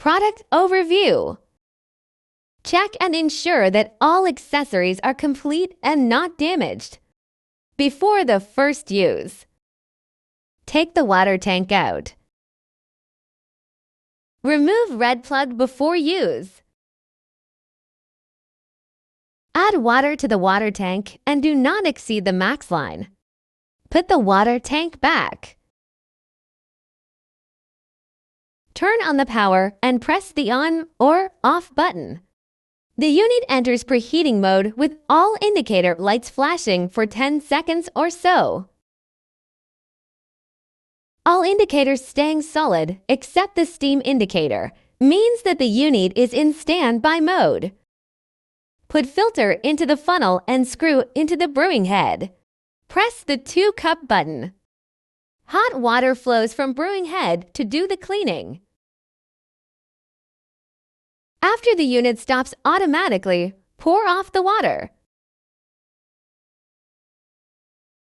Product overview. Check and ensure that all accessories are complete and not damaged. Before the first use, take the water tank out. Remove red plug before use. Add water to the water tank and do not exceed the max line. Put the water tank back. Turn on the power and press the on or off button. The unit enters preheating mode with all indicator lights flashing for 10 seconds or so. All indicators staying solid except the steam indicator means that the unit is in standby mode. Put filter into the funnel and screw into the brewing head. Press the 2-cup button. Hot water flows from brewing head to do the cleaning. After the unit stops automatically, pour off the water.